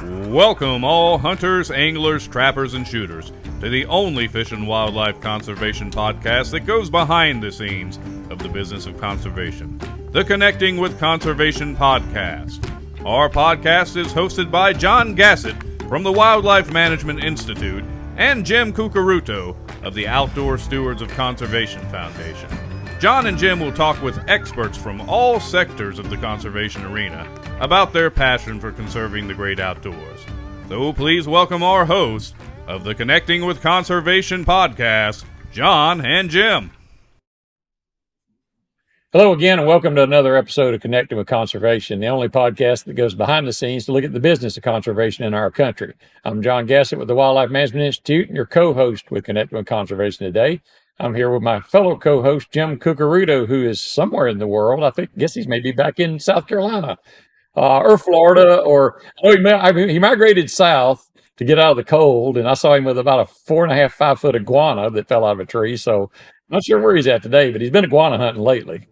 Welcome all hunters, anglers, trappers, and shooters to the only fish and wildlife conservation podcast that goes behind the scenes of the business of conservation, the Connecting with Conservation podcast. Our podcast is hosted by John Gassett from the Wildlife Management Institute and Jim Cucaruto of the Outdoor Stewards of Conservation Foundation. Jon and Jim will talk with experts from all sectors of the conservation arena about their passion for conserving the great outdoors. So please welcome our hosts of the Connecting with Conservation podcast, Jon and Jim. Hello again, and welcome to another episode of Connecting with Conservation, the only podcast that goes behind the scenes to look at the business of conservation in our country. I'm Jon Gassett with the Wildlife Management Institute and your co-host with Connecting with Conservation today. I'm here with my fellow co-host, Jim Cucaruto, who is somewhere in the world. Guess he's maybe back in South Carolina or Florida, or he migrated south to get out of the cold, and I saw him with about a 4.5, 5 foot iguana that fell out of a tree. So I'm not sure where he's at today, but he's been iguana hunting lately.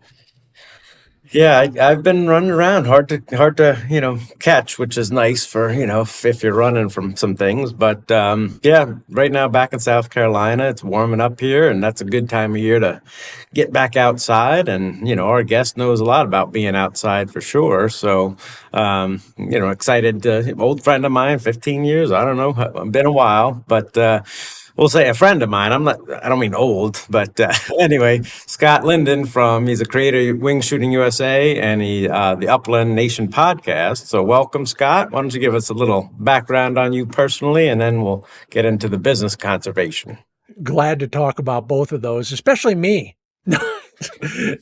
Yeah, I've been running around, hard to catch, which is nice for if you're running from some things. But yeah, right now back in South Carolina, it's warming up here, and that's a good time of year to get back outside. And our guest knows a lot about being outside for sure. So excited. Old friend of mine, 15 years. I don't know, been a while, but. We'll say a friend of mine. I don't mean old, but anyway, Scott Linden he's a creator of Wingshooting USA and the Upland Nation podcast. So welcome, Scott. Why don't you give us a little background on you personally, and then we'll get into the business conservation. Glad to talk about both of those, especially me.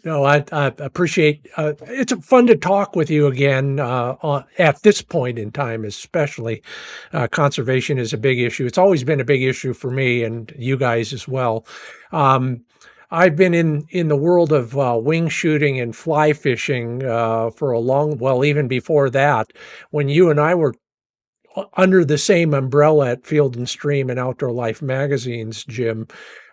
No, I appreciate it's fun to talk with you again at this point in time, especially. Conservation is a big issue. It's always been a big issue for me and you guys as well. I've been in the world of wing shooting and fly fishing for even before that, when you and I were under the same umbrella at Field and Stream and Outdoor Life magazines, Jim.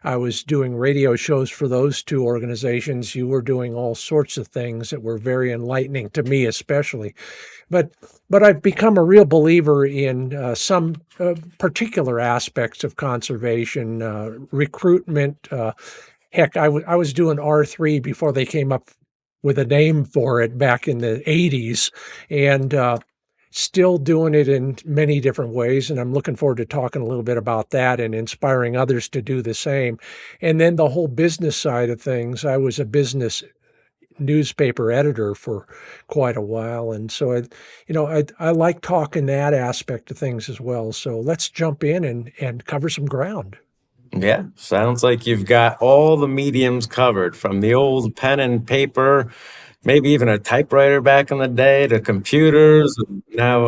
I was doing radio shows for those two organizations. You were doing all sorts of things that were very enlightening to me, especially. But I've become a real believer in some particular aspects of conservation, recruitment. Heck, I was doing R3 before they came up with a name for it back in the 80s, and still doing it in many different ways, and I'm looking forward to talking a little bit about that and inspiring others to do the same. And then the whole business side of things, I was a business newspaper editor for quite a while, and so I like talking that aspect of things as well. So let's jump in and cover some ground. Yeah, sounds like you've got all the mediums covered, from the old pen and paper, maybe even a typewriter back in the day, to computers, and now,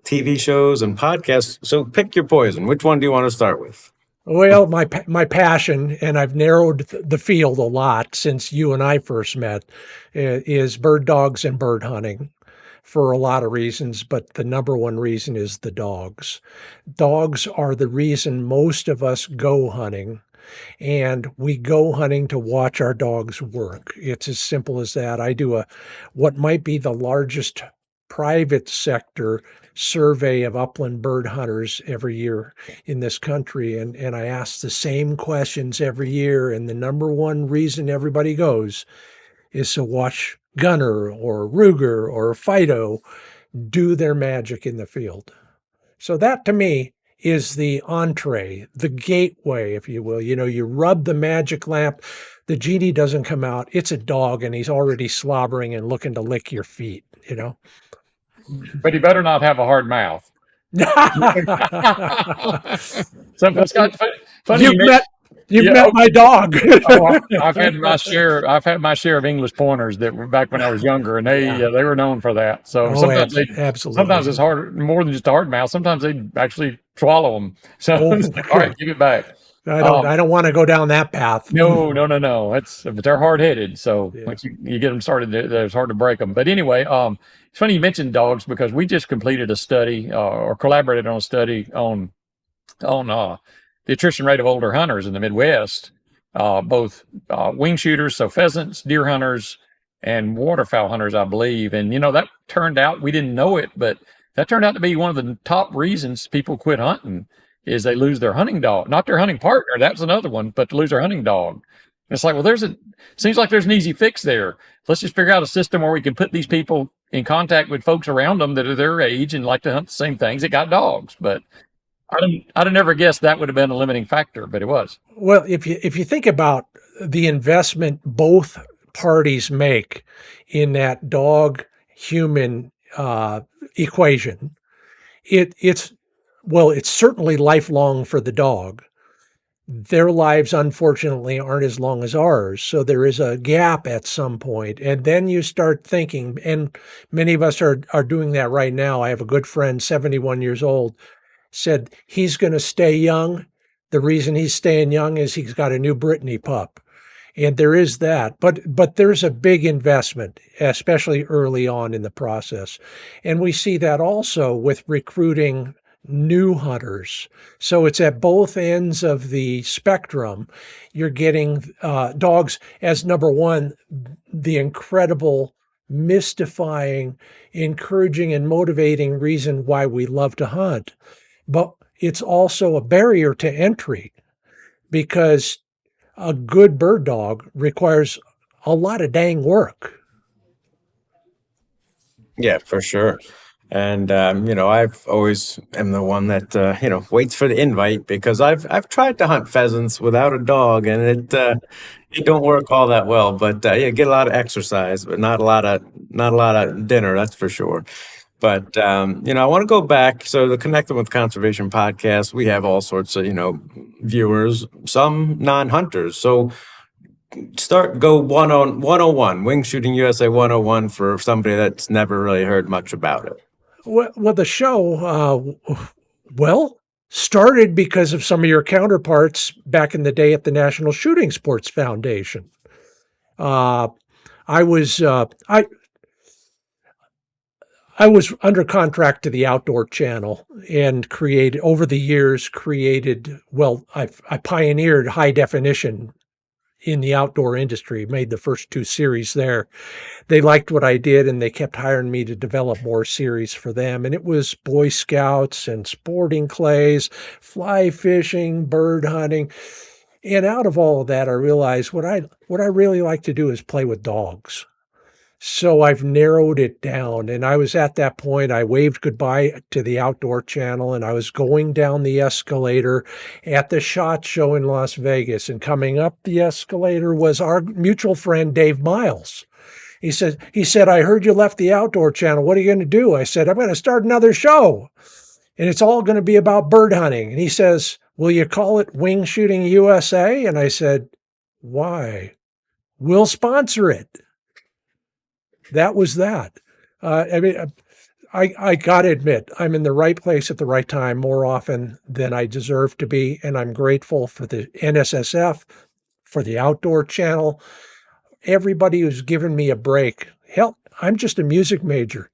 TV shows and podcasts. So pick your poison. Which one do you want to start with? Well, my passion, and I've narrowed the field a lot since you and I first met, is bird dogs and bird hunting, for a lot of reasons, but the number one reason is the dogs. Dogs are the reason most of us go hunting. And we go hunting to watch our dogs work. It's as simple as that. I do what might be the largest private sector survey of upland bird hunters every year in this country. And I ask the same questions every year. And the number one reason everybody goes is to watch Gunner or Ruger or Fido do their magic in the field. So that, to me, is the entree, the gateway, if you will. You rub the magic lamp, the genie doesn't come out. It's a dog, and he's already slobbering and looking to lick your feet, But he better not have a hard mouth. Funny You've met my dog. I've had my share of English pointers that were back when I was younger, and they were known for that. So absolutely. Sometimes it's hard, more than just a hard mouth. Sometimes they actually swallow them. So all right, give it back. I don't want to go down that path. No. But they're hard headed. So once you get them started, it's hard to break them. But anyway, it's funny you mentioned dogs, because we just completed a study or collaborated on a study on the attrition rate of older hunters in the Midwest, both wing shooters, so pheasants, deer hunters, and waterfowl hunters, I believe. And, that turned out, we didn't know it, but that turned out to be one of the top reasons people quit hunting is they lose their hunting dog, not their hunting partner. That's another one, but to lose their hunting dog. It's like, well, seems like there's an easy fix there. Let's just figure out a system where we can put these people in contact with folks around them that are their age and like to hunt the same things that got dogs. But I'd have never guessed that would have been a limiting factor, but it was. Well, if you think about the investment both parties make in that dog human equation, it's certainly lifelong for the dog. Their lives, unfortunately, aren't as long as ours. So there is a gap at some point. And then you start thinking, and many of us are doing that right now. I have a good friend, 71 years old, said he's going to stay young. The reason he's staying young is he's got a new Brittany pup. And there is that. But there's a big investment, especially early on in the process. And we see that also with recruiting new hunters. So it's at both ends of the spectrum. You're getting dogs as number one, the incredible, mystifying, encouraging, and motivating reason why we love to hunt. But it's also a barrier to entry because a good bird dog requires a lot of dang work. Yeah, for sure. And I've always am the one that waits for the invite because I've tried to hunt pheasants without a dog, and it don't work all that well. But get a lot of exercise, but not a lot of dinner, that's for sure. But I want to go back. So the Connecting with Conservation podcast, we have all sorts of viewers, some non-hunters. So go 101, Wingshooting USA 101 for somebody that's never really heard much about it. Well, the show, started because of some of your counterparts back in the day at the National Shooting Sports Foundation. I was under contract to the Outdoor Channel and over the years, I pioneered high definition in the outdoor industry, made the first 2 series there. They liked what I did and they kept hiring me to develop more series for them. And it was Boy Scouts and sporting clays, fly fishing, bird hunting. And out of all of that, I realized what I really like to do is play with dogs. So I've narrowed it down. And I was at that point, I waved goodbye to the Outdoor Channel and I was going down the escalator at the SHOT Show in Las Vegas. And coming up the escalator was our mutual friend, Dave Miles. He said, I heard you left the Outdoor Channel. What are you going to do? I said, I'm going to start another show. And it's all going to be about bird hunting. And he says, will you call it Wingshooting USA? And I said, why? We'll sponsor it. That was that. I got to admit, I'm in the right place at the right time more often than I deserve to be. And I'm grateful for the NSSF, for the Outdoor Channel, everybody who's given me a break. Hell, I'm just a music major.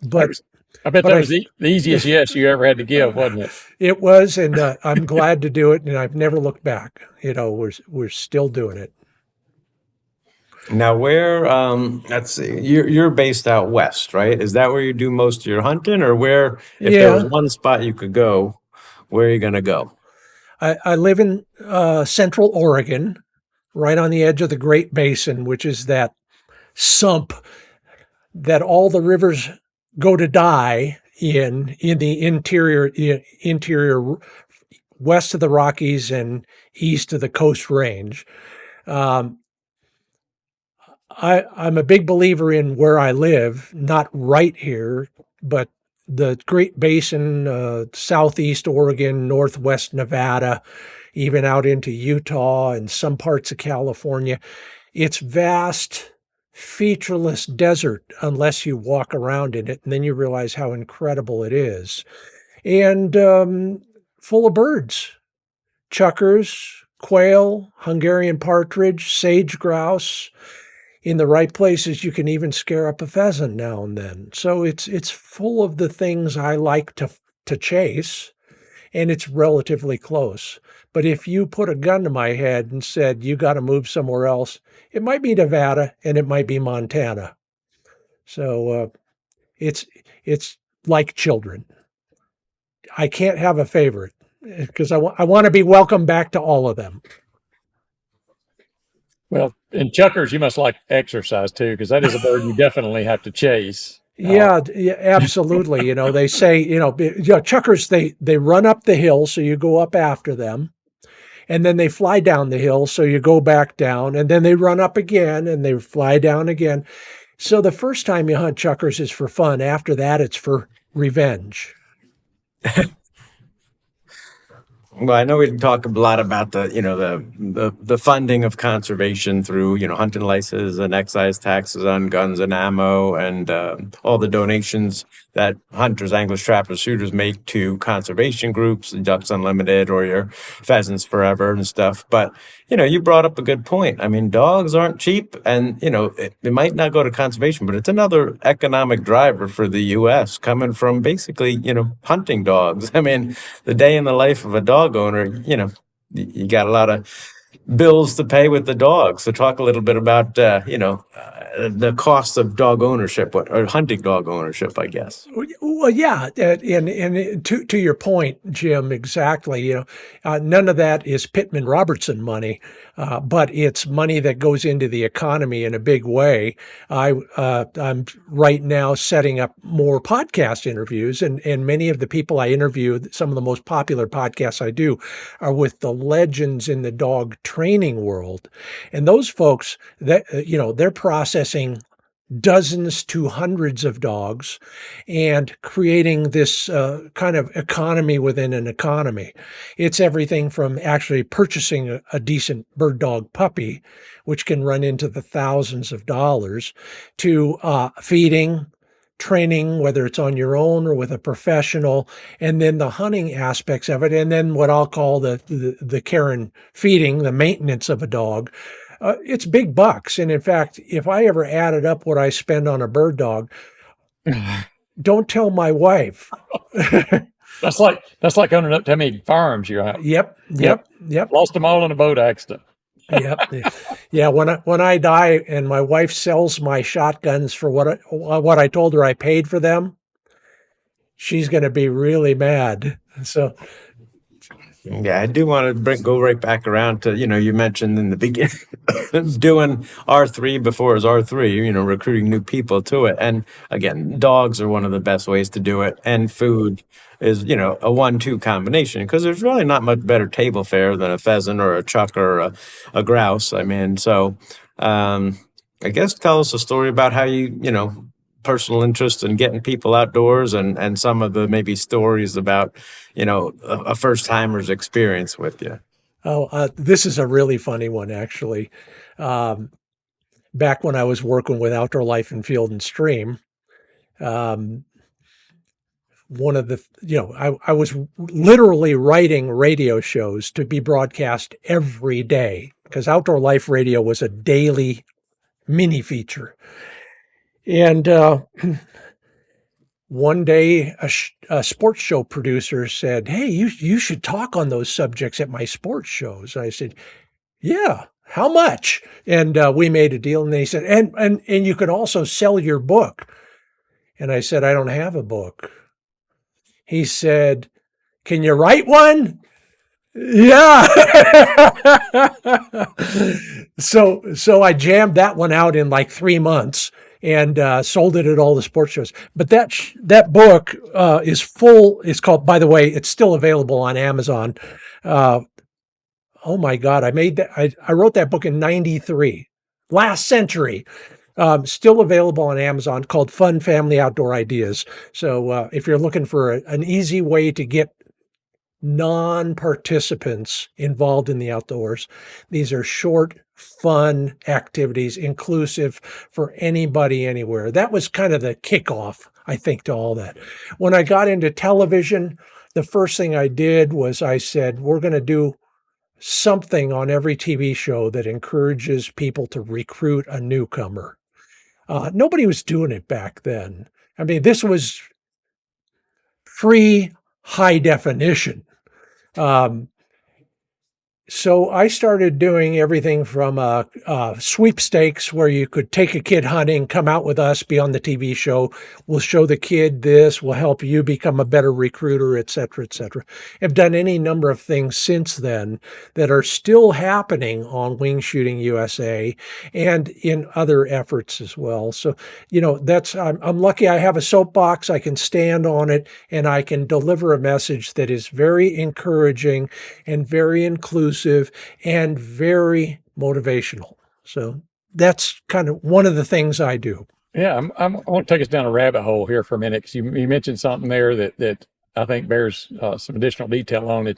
But I bet that was the easiest yes you ever had to give, wasn't it? It was, and I'm glad to do it. And I've never looked back. We're still doing it. Now, where, let's see, you're based out west, right? Is that where you do most of your hunting, or where, if there was one spot you could go, where are you going to go? I live in Central Oregon, right on the edge of the Great Basin, which is that sump that all the rivers go to die in the interior west of the Rockies and east of the Coast Range. I'm a big believer in where I live, not right here, but the Great Basin, southeast Oregon, northwest Nevada, even out into Utah and some parts of California. It's vast, featureless desert unless you walk around in it, and then you realize how incredible it is. And full of birds, chukars, quail, Hungarian partridge, sage grouse. In the right places, you can even scare up a pheasant now and then. So it's full of the things I like to chase, and it's relatively close. But if you put a gun to my head and said, you got to move somewhere else, it might be Nevada and it might be Montana. So it's like children. I can't have a favorite because I want to be welcome back to all of them. Well, in chuckers, you must like exercise too, because that is a bird you definitely have to chase. Yeah, absolutely. You know, they say, chuckers, they run up the hill, so you go up after them. And then they fly down the hill, so you go back down. And then they run up again, and they fly down again. So the first time you hunt chuckers is for fun. After that, it's for revenge. Well, I know we talk a lot about the funding of conservation through hunting licenses and excise taxes on guns and ammo and all the donations that hunters, anglers, trappers, shooters make to conservation groups, Ducks Unlimited or your Pheasants Forever and stuff. But you brought up a good point. I mean, dogs aren't cheap, and it might not go to conservation, but it's another economic driver for the U.S. coming from basically hunting dogs. I mean, the day in the life of a dog owner, you got a lot of bills to pay with the dog. So talk a little bit about the cost of dog ownership or hunting dog ownership, I guess. Well, yeah, and to your point, Jim, exactly. None of that is Pittman Robertson money, but it's money that goes into the economy in a big way. I'm right now setting up more podcast interviews, and many of the people I interview, some of the most popular podcasts I do, are with the legends in the dog training world, and those folks that they're processing dozens to hundreds of dogs and creating this kind of economy within an economy. It's everything from actually purchasing a decent bird dog puppy, which can run into the thousands of dollars, to feeding, training, whether it's on your own or with a professional, and then the hunting aspects of it, and then what I'll call the care and feeding, the maintenance of a dog. It's big bucks. And in fact, if I ever added up what I spend on a bird dog, don't tell my wife. That's like owning up to how many farms you have. Yep. Lost them all in a boat accident. Yep. Yeah. When I die and my wife sells my shotguns for what I told her I paid for them, she's going to be really mad. So. Yeah, I do want to go right back around to, you mentioned in the beginning doing R3 before it was R3, recruiting new people to it. And again, dogs are one of the best ways to do it. And food is, a 1-2 combination, because there's really not much better table fare than a pheasant or a chuck or a grouse. I mean, so I guess tell us a story about how you personal interest in getting people outdoors and some of the maybe stories about, a first-timer's experience with you. Oh, this is a really funny one, actually. Back when I was working with Outdoor Life and Field and Stream, one of the, I was literally writing radio shows to be broadcast every day, because Outdoor Life Radio was a daily mini feature. And one day, a sports show producer said, "Hey, you should talk on those subjects at my sports shows." And I said, "Yeah, how much?" And we made a deal. And they said, "And you could also sell your book." And I said, "I don't have a book." He said, "Can you write one?" Yeah. So I jammed that one out in like 3 months. And sold it at all the sports shows. But that book is full. It's called, by the way, it's still available on Amazon. Oh my God, I made that. I wrote that book in '93, last century. Still available on Amazon, called Fun Family Outdoor Ideas. So if you're looking for an easy way to get non-participants involved in the outdoors, these are short, fun activities, inclusive for anybody, anywhere. That was kind of the kickoff, I think, to all that. When I got into television, the first thing I did was I said, we're going to do something on every TV show that encourages people to recruit a newcomer. Nobody was doing it back then. I mean, this was pre-high definition. So I started doing everything from sweepstakes where you could take a kid hunting, come out with us, be on the TV show. We'll show the kid this, we'll help you become a better recruiter, et cetera, et cetera. I've done any number of things since then that are still happening on Wingshooting USA and in other efforts as well. So, I'm lucky I have a soapbox. I can stand on it and I can deliver a message that is very encouraging and very inclusive and very motivational. So that's kind of one of the things I do. Yeah, I want to take us down a rabbit hole here for a minute because you mentioned something there that I think bears some additional detail on.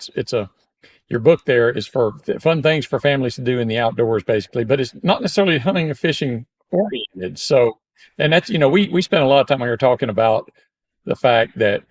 Your book there is for fun things for families to do in the outdoors, basically, but it's not necessarily hunting and fishing oriented. So, and that's we spent a lot of time here talking about the fact that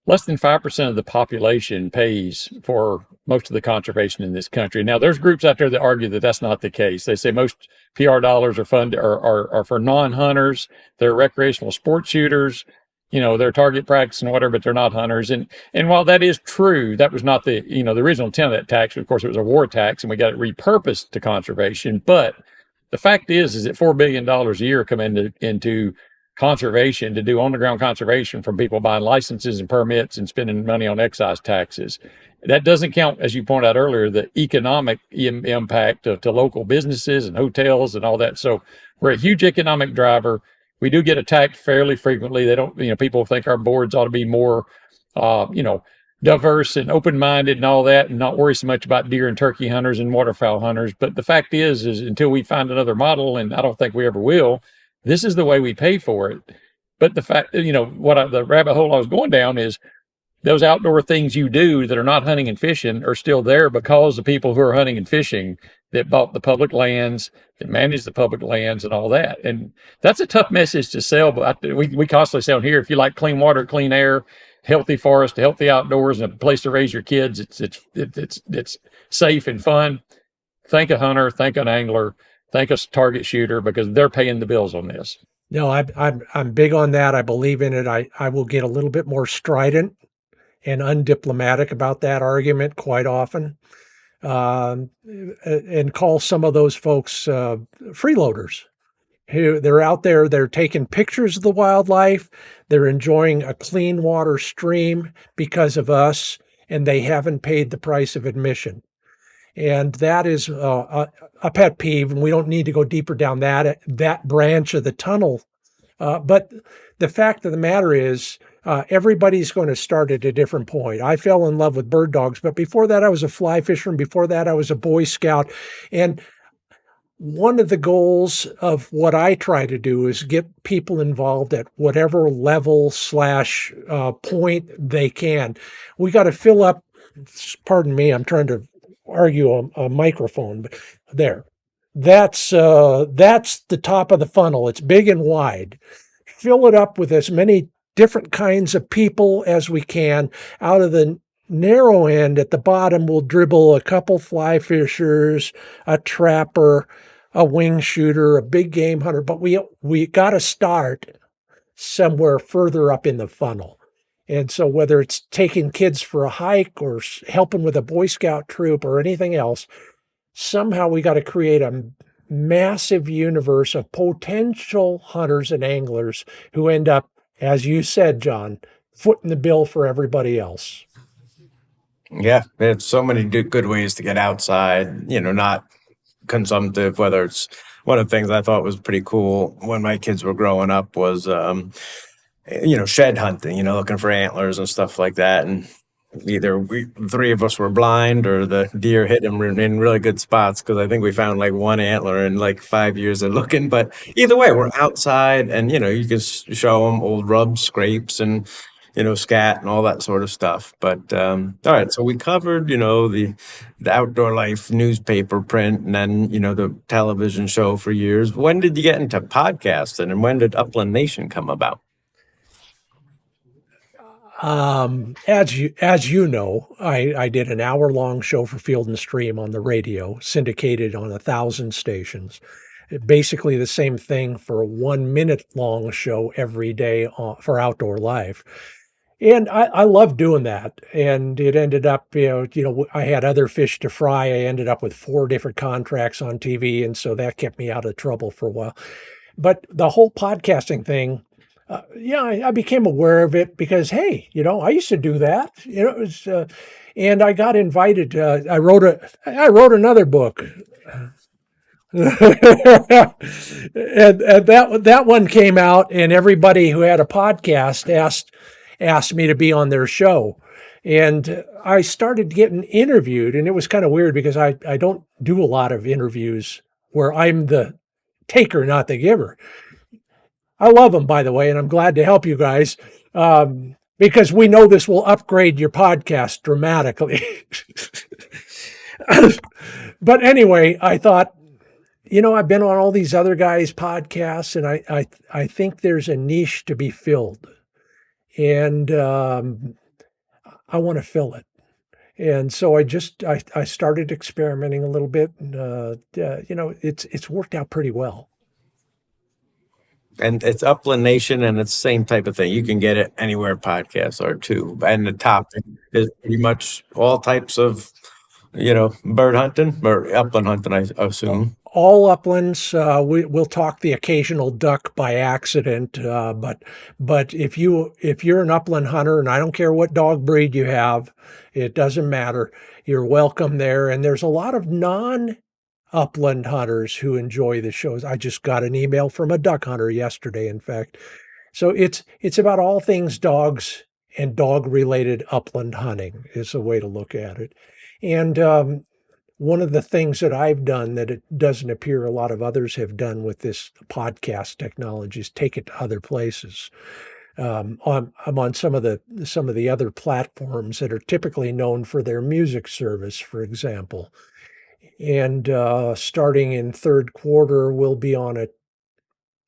less than 5% of the population pays for most of the conservation in this country. Now, there's groups out there that argue that that's not the case. They say most PR dollars are for non-hunters. They're recreational sport shooters. They're target practice and whatever, but they're not hunters. And while that is true, that was not the original intent of that tax. Of course, it was a war tax, and we got it repurposed to conservation. But the fact is that $4 billion a year come into conservation to do on-the-ground conservation from people buying licenses and permits and spending money on excise taxes. That doesn't count, as you pointed out earlier, the economic impact to local businesses and hotels and all that. So we're a huge economic driver. We do get attacked fairly frequently. They don't, people think our boards ought to be more, diverse and open-minded and all that, and not worry so much about deer and turkey hunters and waterfowl hunters. But the fact is until we find another model, and I don't think we ever will, this is the way we pay for it. But the fact, the rabbit hole I was going down is those outdoor things you do that are not hunting and fishing are still there because the people who are hunting and fishing that bought the public lands, that manage the public lands and all that. And that's a tough message to sell. But we constantly say on here, if you like clean water, clean air, healthy forest, healthy outdoors, and a place to raise your kids, it's safe and fun. Thank a hunter, thank an angler, thank a target shooter, because they're paying the bills on this. No, I'm big on that. I believe in it. I will get a little bit more strident and undiplomatic about that argument quite often, and call some of those folks freeloaders. Who they're out there, they're taking pictures of the wildlife, they're enjoying a clean water stream because of us, and they haven't paid the price of admission. And that is a pet peeve, and we don't need to go deeper down that branch of the tunnel. But the fact of the matter is, everybody's going to start at a different point. I fell in love with bird dogs, but before that, I was a fly fisherman. Before that, I was a Boy Scout. And one of the goals of what I try to do is get people involved at whatever level / point they can. We got to fill up, pardon me, I'm trying to argue a microphone, but there. That's the top of the funnel. It's big and wide. Fill it up with as many different kinds of people as we can. Out of the narrow end at the bottom, we'll dribble a couple fly fishers, a trapper, a wing shooter, a big game hunter, but we got to start somewhere further up in the funnel. And so whether it's taking kids for a hike or helping with a Boy Scout troop or anything else, somehow we got to create a massive universe of potential hunters and anglers who end up, as you said, John, footing the bill for everybody else. Yeah, there's so many good ways to get outside, not consumptive, whether it's one of the things I thought was pretty cool when my kids were growing up was, shed hunting, looking for antlers and stuff like that. And either three of us were blind or the deer hit them in really good spots, because I think we found like one antler in like 5 years of looking. But either way, we're outside, and you can show them old rubs, scrapes, and scat and all that sort of stuff. But all right, so we covered the outdoor life, newspaper, print, and then the television show for years. When did you get into podcasting, and when did Upland Nation come about? As you know, I did an hour-long show for Field and Stream on the radio, syndicated on 1,000 stations. Basically the same thing for a 1-minute long show every day for Outdoor Life. And I love doing that. And it ended up, I had other fish to fry. I ended up with 4 different contracts on TV. And so that kept me out of trouble for a while. But the whole podcasting thing, I became aware of it because, hey, I used to do that. It was, and I got invited. I wrote another book. and that one came out, and everybody who had a podcast asked me to be on their show, and I started getting interviewed, and it was kind of weird because I don't do a lot of interviews where I'm the taker, not the giver. I love them, by the way, and I'm glad to help you guys because we know this will upgrade your podcast dramatically. But anyway, I thought, I've been on all these other guys' podcasts, and I think there's a niche to be filled, and I want to fill it. And so I started experimenting a little bit, and it's worked out pretty well. And it's Upland Nation, and it's the same type of thing. You can get it anywhere podcasts are too. And the topic is pretty much all types of, bird hunting or upland hunting, I assume. All uplands. We'll talk the occasional duck by accident, but if you're an upland hunter, and I don't care what dog breed you have, it doesn't matter. You're welcome there. And there's a lot of non-upland hunters who enjoy the shows. I just got an email from a duck hunter yesterday, in fact. So it's about all things dogs and dog-related upland hunting is a way to look at it. And one of the things that I've done that it doesn't appear a lot of others have done with this podcast technology is take it to other places. I'm on some of the other platforms that are typically known for their music service, for example. And starting in third quarter, we'll be on a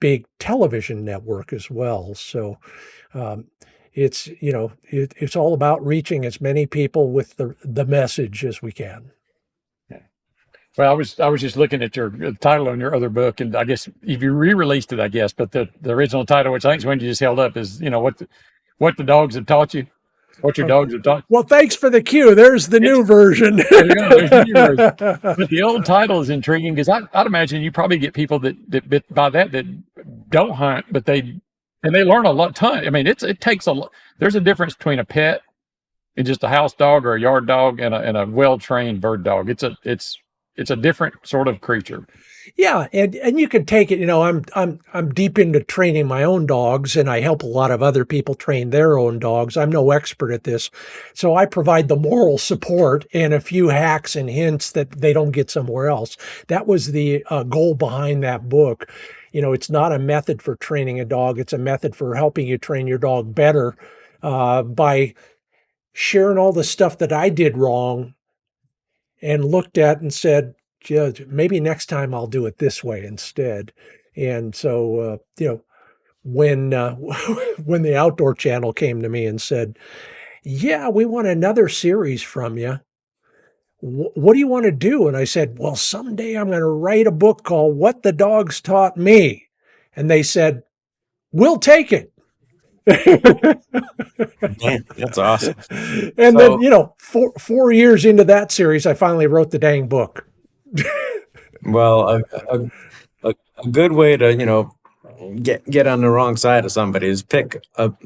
big television network as well. So it's all about reaching as many people with the message as we can. Well, I was just looking at your title on your other book, and I guess if you re-released it, I guess, but the original title, which I think is when you just held up, is what the dogs have taught you, what your dogs have taught. Well, thanks for the cue. There's the new version. There you go. There's the new version. But the old title is intriguing because I'd imagine you probably get people that by that don't hunt, but they learn a ton. I mean, it takes a lot. There's a difference between a pet and just a house dog or a yard dog and a well-trained bird dog. It's a different sort of creature. Yeah, and you can take it. I'm deep into training my own dogs, and I help a lot of other people train their own dogs. I'm no expert at this, so I provide the moral support and a few hacks and hints that they don't get somewhere else. That was the goal behind that book. It's not a method for training a dog; it's a method for helping you train your dog better by sharing all the stuff that I did wrong and looked at and said, maybe next time I'll do it this way instead. And so, when the Outdoor Channel came to me and said, yeah, we want another series from you. What do you want to do? And I said, well, someday I'm going to write a book called What the Dogs Taught Me. And they said, we'll take it. Man, that's awesome. And then, 4 years into that series, I finally wrote the dang book. Well, a good way to, get on the wrong side of somebody is pick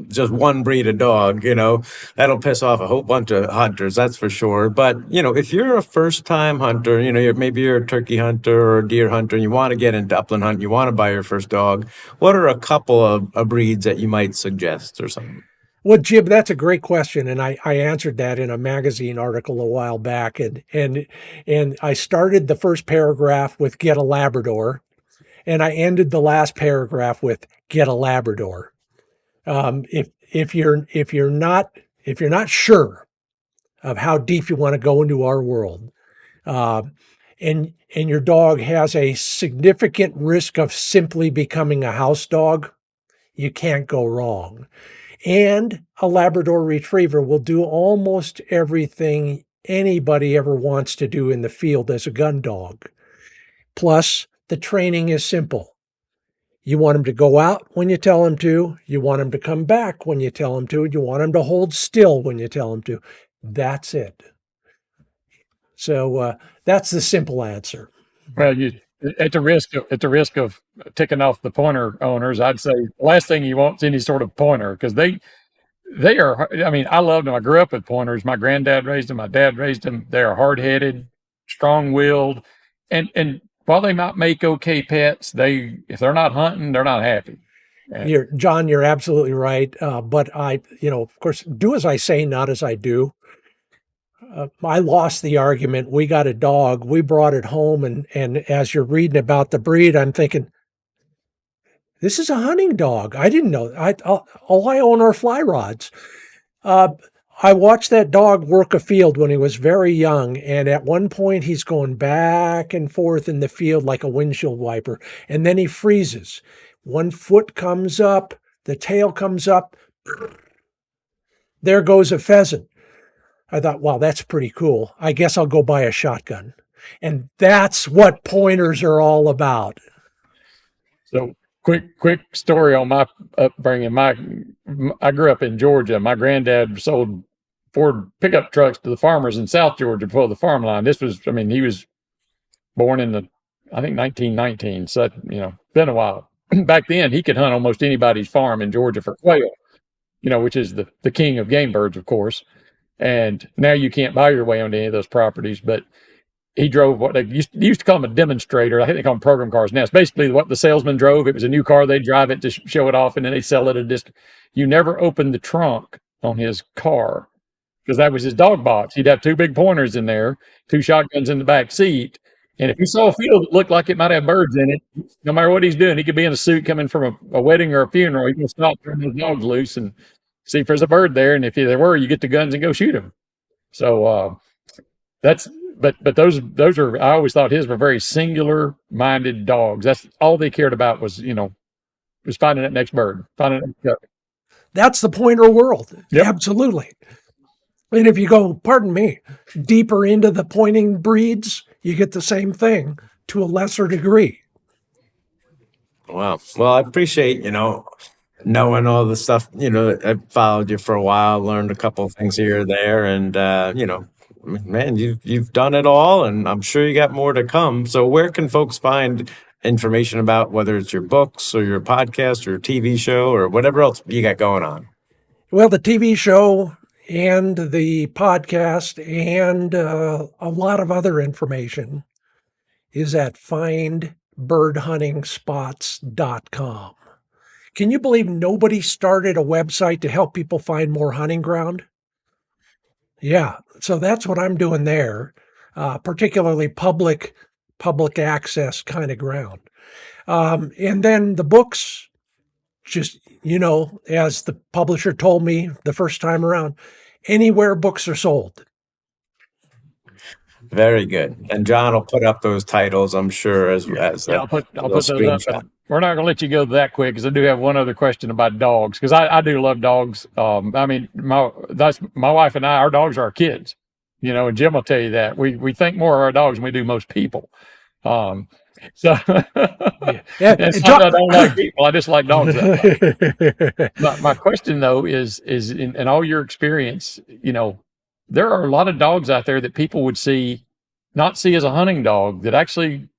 just one breed of dog, that'll piss off a whole bunch of hunters, that's for sure. But, if you're a first time hunter, maybe you're a turkey hunter or a deer hunter and you want to get into upland hunting, you want to buy your first dog, what are a couple of breeds that you might suggest or something? Well, Jim, that's a great question, and I answered that in a magazine article a while back, and I started the first paragraph with "Get a Labrador," and I ended the last paragraph with "Get a Labrador." If you're not sure of how deep you want to go into our world, and your dog has a significant risk of simply becoming a house dog, you can't go wrong. And a Labrador Retriever will do almost everything anybody ever wants to do in the field as a gun dog. Plus, the training is simple. You want him to go out when you tell him to. You want him to come back when you tell him to. You want him to hold still when you tell him to. That's it. So that's the simple answer. Well, at the risk of ticking off the pointer owners, I'd say the last thing you want is any sort of pointer, because they are. I mean, I loved them. I grew up with pointers. My granddad raised them. My dad raised them. They are hard headed, strong willed, and while they might make okay pets, if they're not hunting, they're not happy. John, you're absolutely right. But of course, do as I say, not as I do. I lost the argument. We got a dog. We brought it home. And as you're reading about the breed, I'm thinking, this is a hunting dog. I didn't know. All I own are fly rods. I watched that dog work a field when he was very young. And at one point, he's going back and forth in the field like a windshield wiper. And then he freezes. One foot comes up, the tail comes up. There goes a pheasant. I thought, wow, that's pretty cool. I guess I'll go buy a shotgun. And that's what pointers are all about. So quick story on my upbringing. I grew up in Georgia. My granddad sold Ford pickup trucks to the farmers in South Georgia before the farm line. He was born in I think 1919. So, been a while. Back then, he could hunt almost anybody's farm in Georgia for quail, which is the king of game birds, of course. And now you can't buy your way onto any of those properties, but he drove what they used to call him a demonstrator. I think they call them program cars now. It's basically what the salesman drove. It was a new car. They'd drive it to show it off, and then they sell it at a distance. You never opened the trunk on his car because that was his dog box. He'd have two big pointers in there, two shotguns in the back seat. And if he saw a field that looked like it might have birds in it, no matter what he's doing, he could be in a suit coming from a wedding or a funeral. He can stop, turn those dogs loose, and see if there's a bird there. And if there were, you get the guns and go shoot him. So but those are, I always thought his were very singular minded dogs. That's all they cared about was finding that next bird, finding that next duck. That's the pointer world. Yep. Absolutely. And if you go, pardon me, deeper into the pointing breeds, you get the same thing to a lesser degree. Wow. Well, I appreciate, knowing all the stuff. I followed you for a while, learned a couple of things here or there, and man, you've done it all, and I'm sure you got more to come. So where can folks find information about whether it's your books or your podcast or TV show or whatever else you got going on? Well, the TV show and the podcast and a lot of other information is at findbirdhuntingspots.com. Can you believe nobody started a website to help people find more hunting ground? Yeah, so that's what I'm doing there, particularly public access kind of ground. And then the books, just, as the publisher told me the first time around, anywhere books are sold. Very good. And John will put up those titles, I'm sure, as I'll put those up. We're not going to let you go that quick because I do have one other question about dogs, because I do love dogs. My wife and I, our dogs are our kids, and Jim will tell you that. We think more of our dogs than we do most people. I don't like people. I just like dogs. My question, though, is in all your experience, there are a lot of dogs out there that people would not see as a hunting dog that actually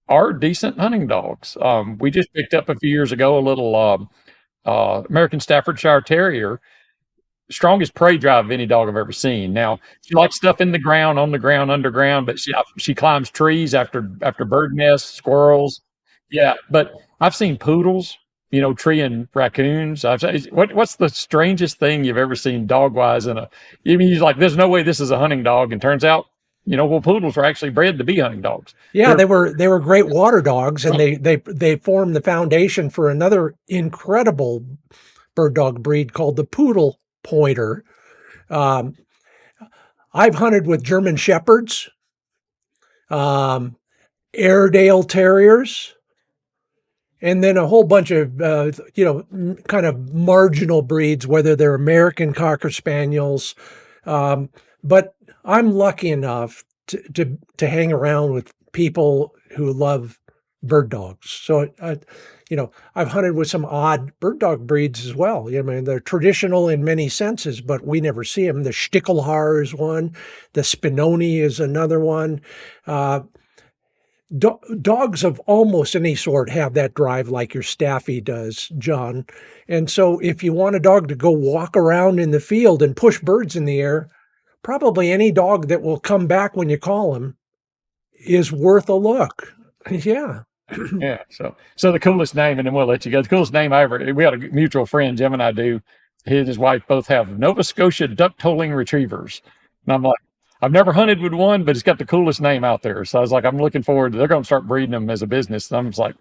are decent hunting dogs. We just picked up a few years ago a little American Staffordshire Terrier, strongest prey drive of any dog I've ever seen. Now, she likes stuff in the ground, on the ground, underground, but she climbs trees after bird nests, squirrels. Yeah, but I've seen poodles, treeing raccoons. What's the strangest thing you've ever seen dog-wise he's like, there's no way this is a hunting dog, and turns out, poodles are actually bred to be hunting dogs. Yeah, they were great water dogs, and they formed the foundation for another incredible bird dog breed called the poodle pointer. I've hunted with German shepherds, Airedale terriers, and then a whole bunch of kind of marginal breeds, whether they're American Cocker Spaniels, but I'm lucky enough to hang around with people who love bird dogs. So, I've hunted with some odd bird dog breeds as well. I mean, they're traditional in many senses, but we never see them. The Stickelhaar is one. The Spinoni is another one. Dogs of almost any sort have that drive like your Staffy does, John. And so if you want a dog to go walk around in the field and push birds in the air, probably any dog that will come back when you call him is worth a look. Yeah. Yeah. So the coolest name, and then we'll let you go. The coolest name I ever, we had a mutual friend, Jim and I do. He and his wife both have Nova Scotia duck tolling retrievers. And I'm like, I've never hunted with one, but it's got the coolest name out there. So I was like, I'm looking forward to, they're going to start breeding them as a business. And I'm just like,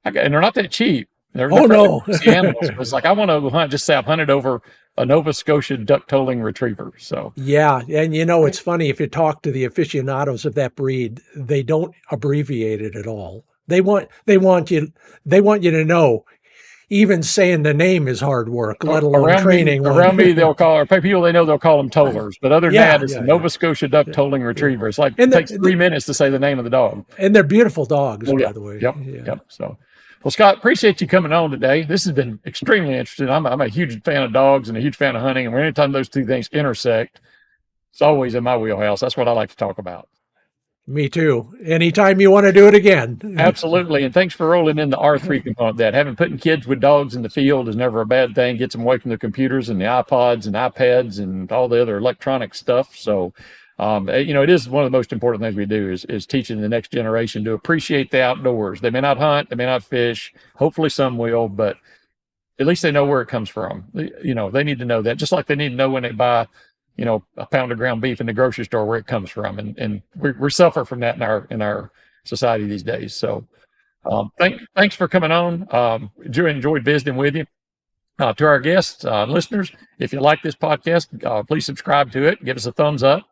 and they're not that cheap. They're no. Animals. It's like, I want to hunt, just say I've hunted over a Nova Scotia duck tolling retriever. So yeah. And it's funny, if you talk to the aficionados of that breed, they don't abbreviate it at all. They want you to know, even saying the name is hard work, let alone training. Around me, they'll call, or people they know, they'll call them tollers. But other than that, it's Nova Scotia duck tolling retriever. It's like, it takes 3 minutes to say the name of the dog. And they're beautiful dogs, by the way. Yep. So, well, Scott, appreciate you coming on today. This has been extremely interesting. I'm a huge fan of dogs and a huge fan of hunting. And anytime those two things intersect, it's always in my wheelhouse. That's what I like to talk about. Me too. Anytime you want to do it again. Absolutely. And thanks for rolling in the R3 component of that. Having putting kids with dogs in the field is never a bad thing. Gets them away from the computers and the iPods and iPads and all the other electronic stuff. So, it is one of the most important things we do is teaching the next generation to appreciate the outdoors. They may not hunt, they may not fish. Hopefully some will, but at least they know where it comes from. They need to know that, just like they need to know when they buy a pound of ground beef in the grocery store where it comes from. And we suffer from that in our society these days. So thanks for coming on. Enjoyed visiting with you. To our guests, listeners, if you like this podcast, please subscribe to it. Give us a thumbs up.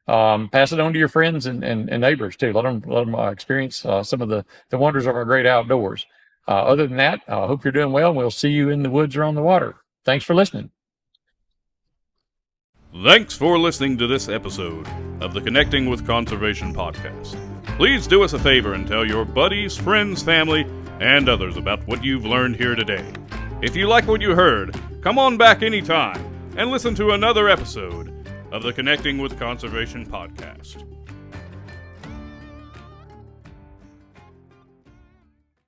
Pass it on to your friends and neighbors too. Let them experience some of the wonders of our great outdoors. Other than that, I hope you're doing well. And we'll see you in the woods or on the water. Thanks for listening. Thanks for listening to this episode of the Connecting with Conservation podcast. Please do us a favor and tell your buddies, friends, family, and others about what you've learned here today. If you like what you heard, come on back anytime and listen to another episode of the Connecting with Conservation podcast.